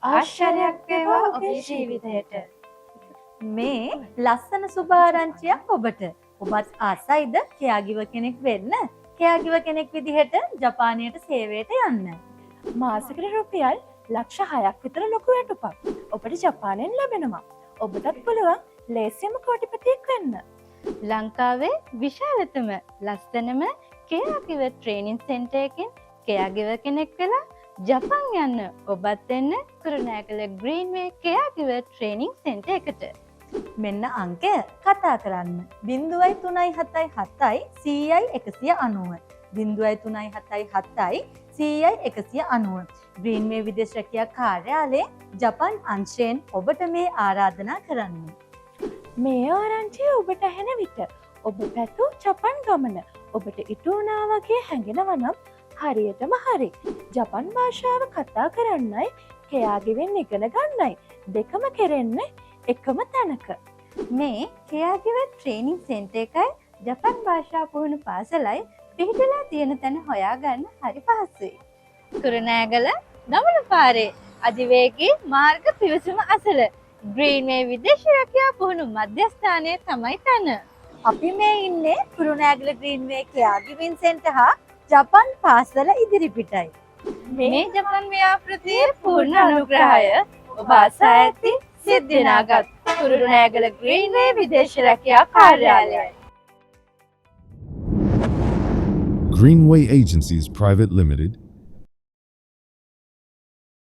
ආශ්චර්යයක් වේවා ඔබේ ජීවිතයට. මේ ලස්සන සුභාරංචියක් ඔබට. ඔබත් ආසයිද කෙයාගිව කෙනෙක් වෙන්න? කෙයාගිව කෙනෙක් විදිහට ජපානයට සේවයට යන්න. මාසෙකට රුපියල් ලක්ෂ 6ක් විතර ලොකු වැටුපක් ඔබට ජපානයෙන් ලැබෙනවා. ඔබටත් පුළුවන් ලේසියෙන්ම කෝටිපතියෙක් වෙන්න. ලංකාවේ විශාලතම ලස්සනම කෙයාගිව ට්‍රේනින් සෙන්ටර් එකකින් කෙයාගිව කෙනෙක් වෙලා ජපාන් යන්න ඔබත් එන්න කුරුණෑගල ග්‍රීන්වේ කෙයාගිව ට්‍රේනින් සෙන්ටර් එකට. මෙන්න අංකය කතා කරන්න. 0.377 100 190. 0.377 100 ග්‍රීන්වේ විදේශ රැකියා කාර්යාලයේ ජපාන් අංශයෙන් ඔබට මේ ආරාධනා කරන්න. මේ ආරංචිය ඔබට ඇහෙන විට ඔබ පැතු ජපන් ගමන ඔබට ඉටු වුණා වගේ හැඟෙනවා නම් හරියටම හරි. ජපන් භාෂාව කතා කරන්නයි කෙයාගිවෙන් ඉගෙන ගන්නයි දෙකම කෙරෙන්නේ එකම තැනක. මේ කෙයාගිව ට්‍රේනින් සෙන්ටර් එකයි ජපන් භාෂා පුහුණු පාසලයි පිහිටලා තියෙන තැන හොයාගන්න හරි පහසුයි. කුරුණෑගල දමන පාරේ අධිවේගී මාර්ග පිවිසුම අසල ග්‍රීන්වේ විදේශ රැකියා පුහුණු මධ්‍යස්ථානයේ තමයි තැන. අපි මේ ඉන්නේ කුරුණෑගල ග්‍රීන්වේ කෙයාගිවින් සෙන්ටර් හා ජපන් පාසල ඉදිරිපිටයි. මේ ජපන් ව්‍යාපෘතියේ පූර්ණ අනුග්‍රහය ඔබ අසා ඇති සිද්ධිනාගත් කුරුණෑගල ග්‍රීන්වේ විදේශ රැකියා කාර්යාලයයි. Greenway Agencies Private Limited